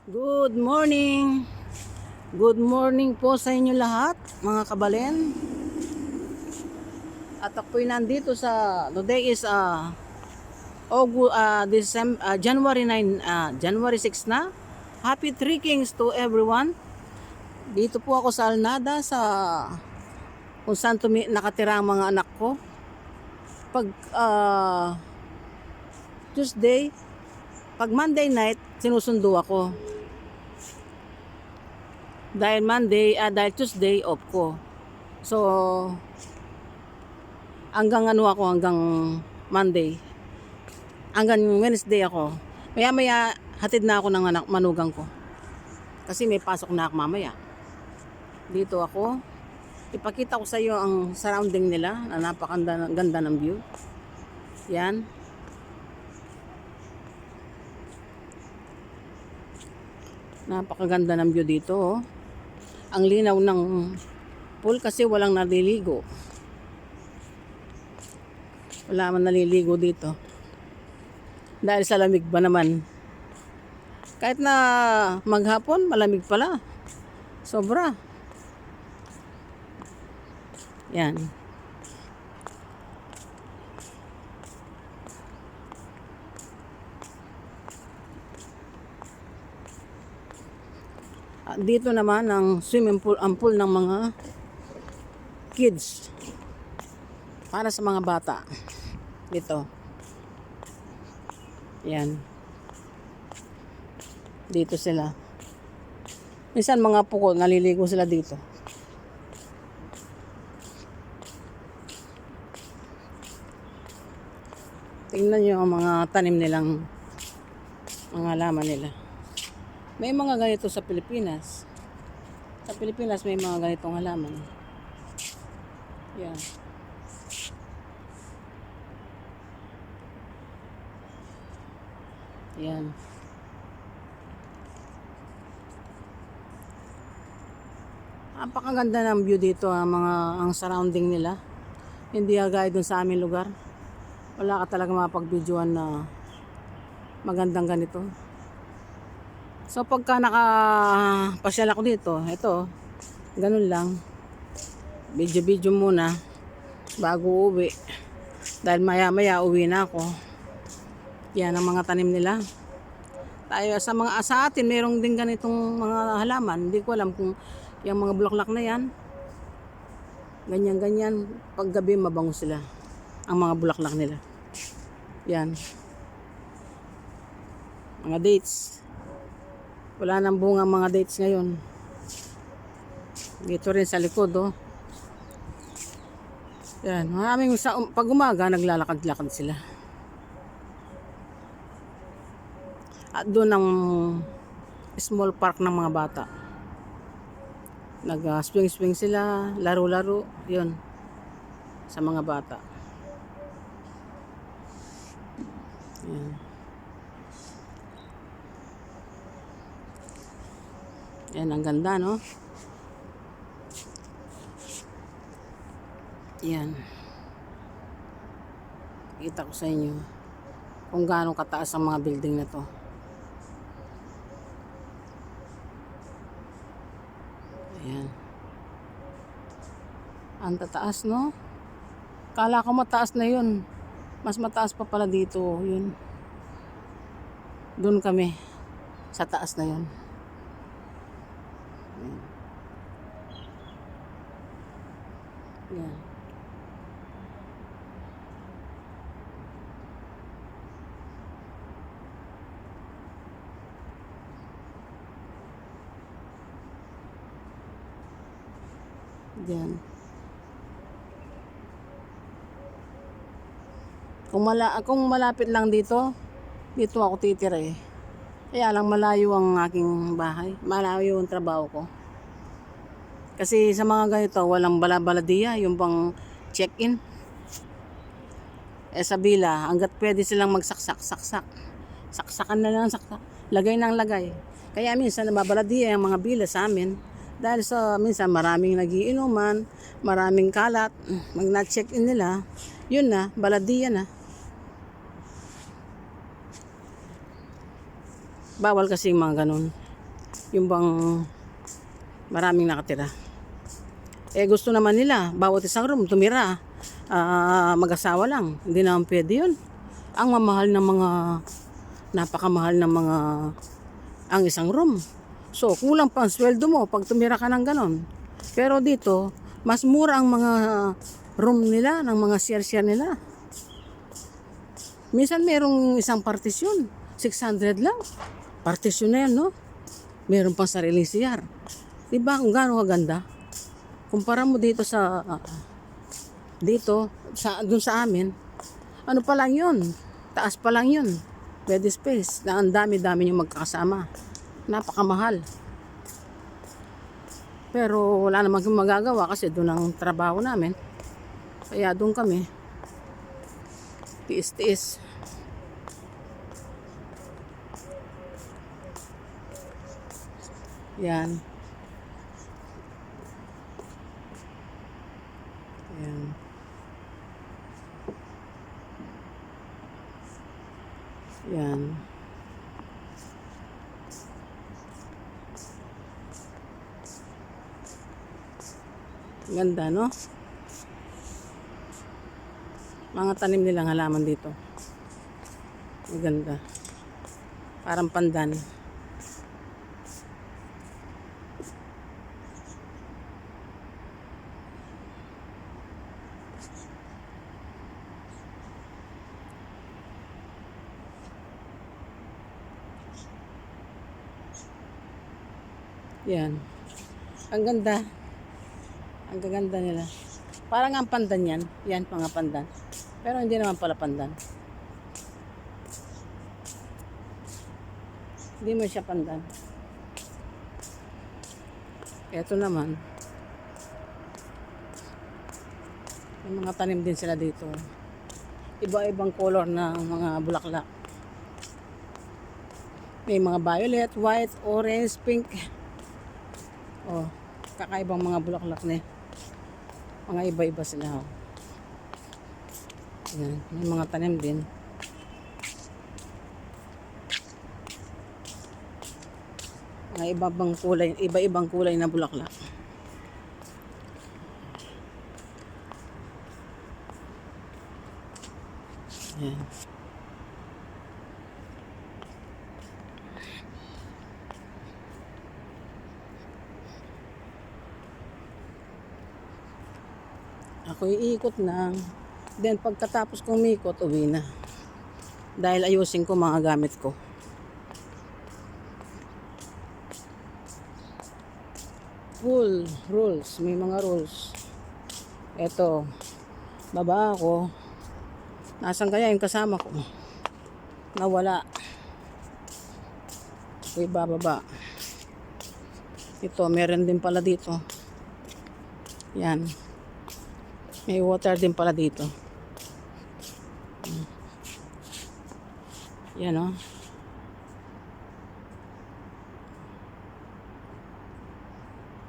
Good morning! Good morning po sa inyo lahat, mga kabalen. At ako'y nandito sa, today is January 9, January 6 na. Happy Three Kings to everyone. Dito po ako sa Alnada, sa kung saan nakatira ang mga anak ko. Pag Tuesday, pag Monday night, sinusundo ako. Dahil dahil Tuesday off ko. So hanggang Monday. Hanggang Wednesday ako. Maya hatid na ako ng manugang ko. Kasi may pasok na ako mamaya. Dito ako. Ipakita ko sa iyo ang surrounding nila na napakaganda ng view. Yan. Napakaganda ng view dito, oh. Ang linaw ng pool kasi walang naliligo. Wala man naliligo dito. Dahil sa lamig ba naman. Kahit na maghapon, malamig pala. Sobra. Yan. Dito naman ang swimming pool, ang pool ng mga kids. Para sa mga bata. Dito. Yan. Dito sila. Minsan mga puko, naliligo sila dito. Tingnan nyo ang mga tanim nilang mga halaman nila. May mga ganito sa Pilipinas. Sa Pilipinas may mga ganitong halaman. Yan. Yan. Napakaganda ng view dito, ang surrounding nila. Hindi gaya dun sa aming lugar. Wala ka talaga mapag-videoan na magandang ganito. So pagka nakapasyal ako dito, ito, ganun lang. Video muna bago uwi. Dahil maya uwi na ako. Yan ang mga tanim nila. Tayo sa atin mayroong din ganitong mga halaman. Hindi ko alam kung yung mga bulaklak na yan. Ganyan. Pag gabi mabango sila. Ang mga bulaklak nila. Yan. Mga dates. Wala nang bunga mga dates ngayon. Dito rin sa likod, oh. Yan. Maraming pag umaga, naglalakad-lakad sila. At doon ang small park ng mga bata. Nag-swing sila, laro-laro. Yun. Sa mga bata. Yan. Yan, ang ganda, no? Yan. Kita ko sa inyo kung gaano kataas ang mga building na to. Ayan. Ang tataas, no? Kala ko mataas na yun. Mas mataas pa pala dito, yun. Doon kami. Sa taas na yun. Yan. Yan. Kung malapit lang dito ako titira eh. Kaya lang malayo ang aking bahay. Malayo ang trabaho ko. Kasi sa mga ganito, walang balabaladiya, yung pang check-in. Sa bila, hanggat pwede silang magsaksak. Saksakan na lang, lagay ng lagay. Kaya minsan nababaladiya ang mga bila sa amin. Dahil sa minsan maraming nagiinuman, maraming kalat, mag-check-in nila, yun na, baladiya na. Bawal kasi yung mga ganun. Yung bang maraming nakatira. Eh gusto naman nila, bawat isang room tumira. Mag-asawa lang. Hindi naman pwede yun. Ang mamahal ng mga, napakamahal ng mga, ang isang room. So, kulang pa ang sweldo mo pag tumira ka ng ganon. Pero dito, mas mura ang mga room nila, ng mga share-share nila. Minsan merong isang partisyon, 600 lang. Partisyon na yan, no? Meron pang sariling CR. Diba kung gaano kaganda? Kumpara mo dito sa, dun sa amin, ano pa lang yun? Taas pa lang yun. Bed space. Na ang dami-dami yung magkakasama. Napakamahal. Pero wala namang magagawa kasi doon ang trabaho namin. Kaya doon kami. Tiis-tiis. Yan. Yan. Yan. Ganda, no? Mga tanim nilang halaman dito. Maganda. Parang pandan. Yan. Ang ganda. Ang gaganda nila. Parang ang pandan yan. Yan, mga pandan. Pero hindi naman pala pandan. Hindi mo siya pandan. Ito naman. May mga tanim din sila dito. Iba-ibang color na mga bulaklak. May mga violet, white, orange, pink. Oh, kakaibang mga bulaklak na. Mga iba-iba sila. Oh. Yan, may mga tanim din. Mga iba-ibang kulay na bulaklak. Yan. Ako iikot na. Then pagkatapos kong umikot, uwi na. Dahil ayusin ko mga gamit ko. Rules. May mga rules. Eto. Baba ako. Nasaan kaya yung kasama ko? Nawala. Ako'y bababa. Ito, meron din pala dito. Yan. May water din pala dito. Yan, oh.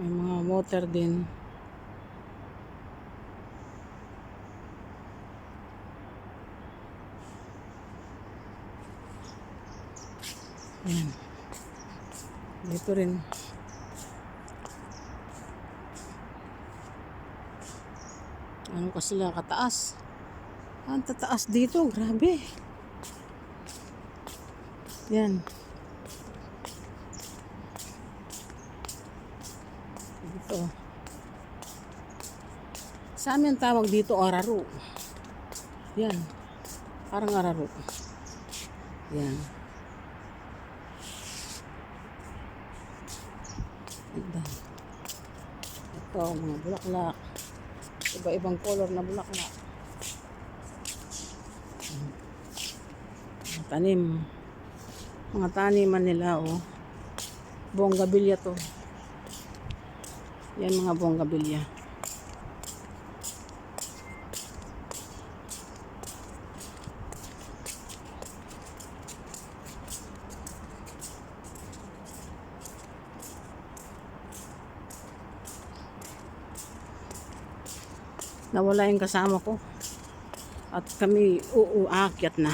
May mga water din. Yan. Dito rin. Ano kasi lang kataas. Ang tataas dito, grabe. Yan. Dito. Sa amin tawag dito araro. Yan. Parang araro. Yan. Ito, mga bulaklak. Iba-ibang color na bulaklak. Tanim. Mga taniman nila, oh. Bonggabilya to. Yan mga bonggabilya. Nawala yung kasama ko. At kami uuakyat na.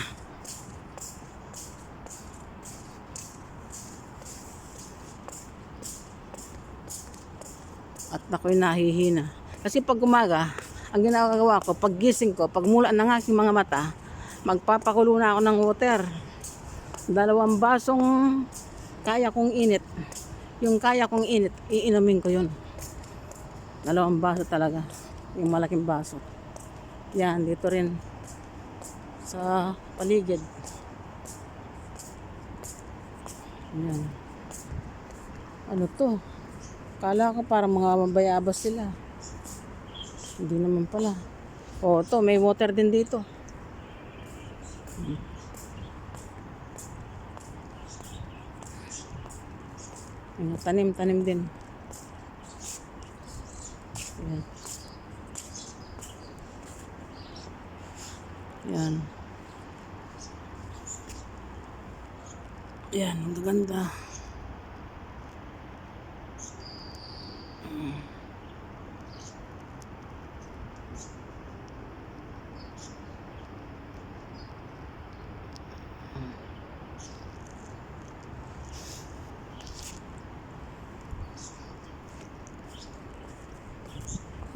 At ako'y nahihina. Kasi pag umaga, ang ginagawa ko, pag gising ko, pag mula ng aking mga mata, magpapakulo na ako ng water. 2 basong kaya kong init. Yung kaya kong init, iinumin ko yun. 2 baso talaga. Yung malaking baso. Yan, dito rin. Sa paligid. Yan. Ano to? Kala ko parang mga bayabas sila. Hindi naman pala. Oh, to may water din dito. Tanim-tanim din. Yan. Yan. Yan, ang ganda.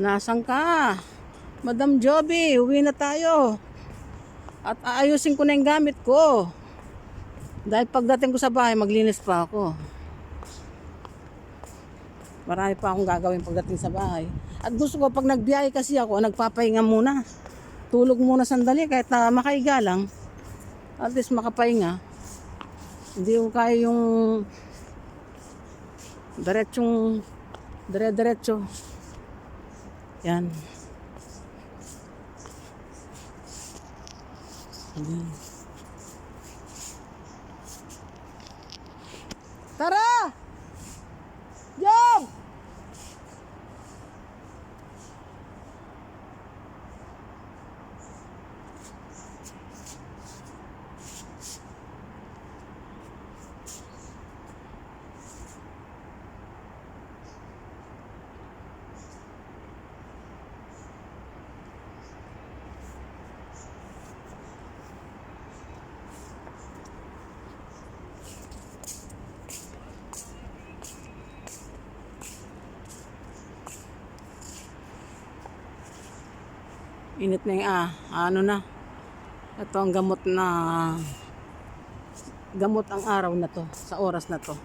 Nasaan ka? Madam Joby, uwi na tayo. At aayusin ko na yung gamit ko. Dahil pagdating ko sa bahay, maglinis pa ako. Marami pa akong gagawin pagdating sa bahay. At gusto ko, pag nagbiyahe kasi ako, nagpapahinga muna. Tulog muna sandali, kahit na makaiga lang. At least makapahinga. Hindi ko kaya yung dire-diretso. Yan. Ayan. Tara! Job! Init na yung ano na. Ito ang gamot ang araw na to, sa oras na to.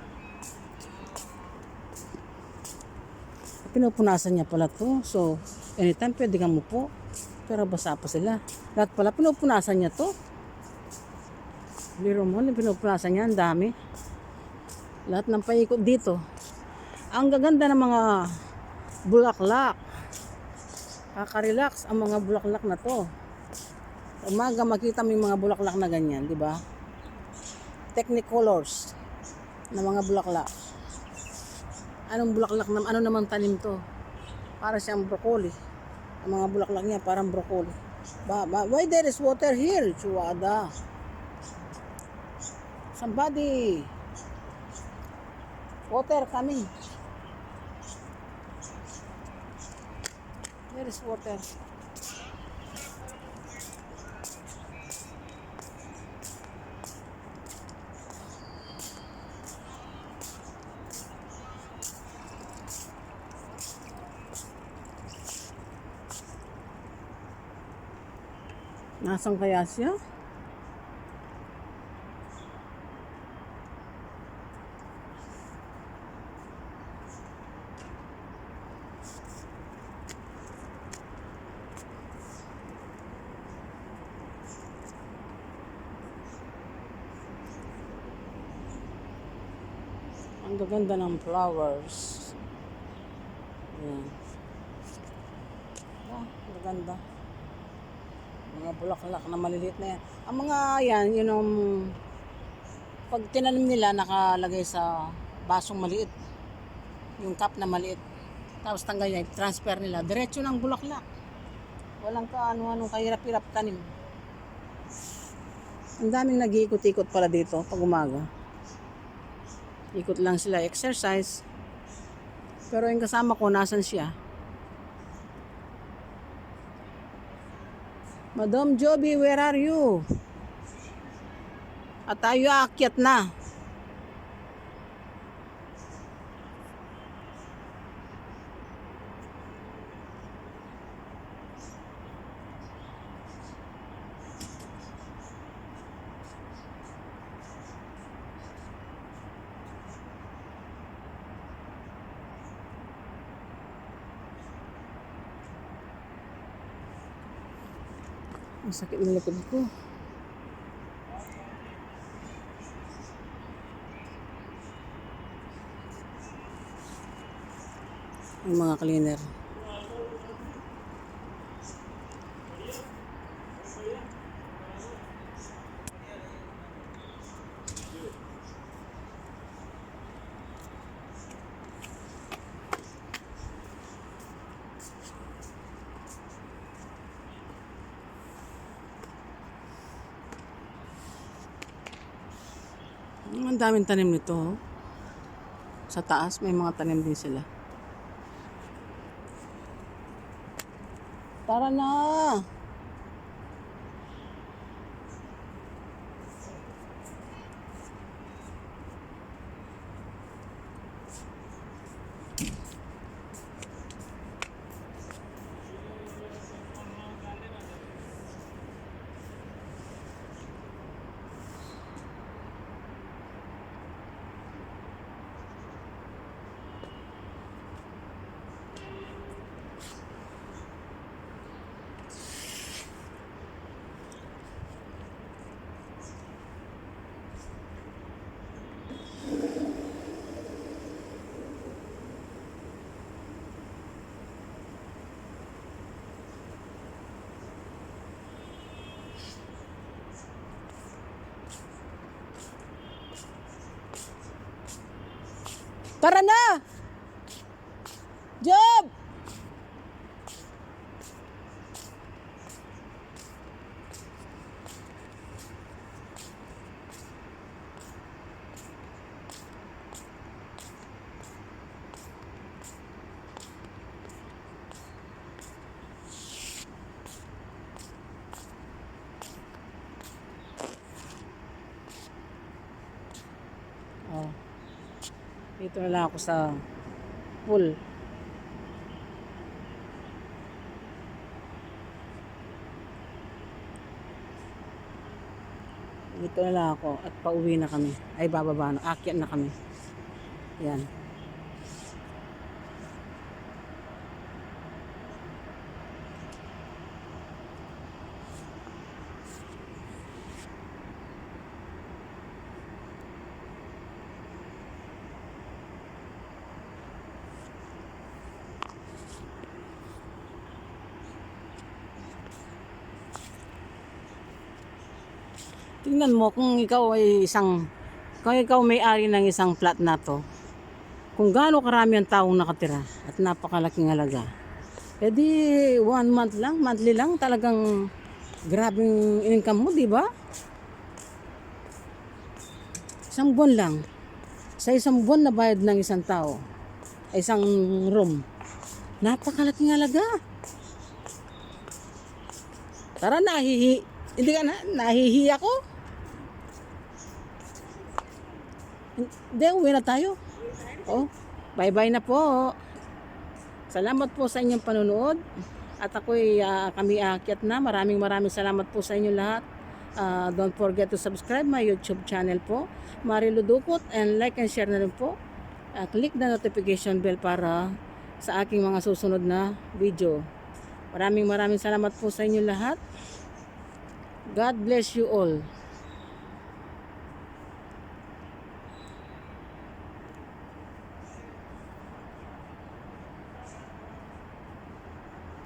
Pinupunasan niya pala to. So, anytime pwede kang mupo. Pero basa pa sila. Lahat pala pinupunasan niya to. Biro mo, pinupunasan niya, ang dami. Lahat ng paikot dito. Ang gaganda ng mga bulaklak. Kaka-relax ang mga bulaklak na to. Umaga makita mo yung mga bulaklak na ganyan, di ba? Technicolors na mga bulaklak. Anong bulaklak na ano namang tanim to? Para siyang broccoli. Ang mga bulaklak niya parang broccoli. Why there is water here, Chuwada? Somebody. Water coming. There is water. Nasaan kaya siya? Ang gaganda ng flowers. Ayan. Maganda. Mga bulaklak na maliliit na yan. Ang mga yan, yun ang pag tinanim nila, nakalagay sa basong maliit. Yung cup na maliit. Tapos tanggal niya, transfer nila. Diretso ng bulaklak. Walang ano-anong kahirap-hirap tanim. Ang daming nag-iikot-ikot pala dito pag umaga. Ikot lang sila, exercise. Pero yung kasama ko, nasan siya? Madam Joby, where are you? At tayo aakyat na. Ang sakit ng likod ko. Yung mga cleaner. Ang daming tanim nito. Oh. Sa taas may mga tanim din sila. Tara na! Tara na! Job! Oh. Dito na lang ako sa pool. Dito na lang ako at pauwi na kami. Ay bababa na, akyat na kami. Yan. Tingnan mo kung ikaw may-ari ng isang flat na to. Kung gaano karami ang taong nakatira at napakalaking halaga. E di 1 month lang, monthly lang talagang grabing income mo, di ba? Isang buwan lang. Sa isang buwan na bayad ng isang tao, isang room. Napakalaking halaga. Tara, hindi ka na, nahihi ako. Hindi, uwi na tayo. Oh, bye-bye na po. Salamat po sa inyong panonood. At kami aakyat na. Maraming salamat po sa inyo lahat. Don't forget to subscribe my YouTube channel po, Marilu Dukot, and like and share na rin po. Click the notification bell para sa aking mga susunod na video. Maraming salamat po sa inyo lahat. God bless you all.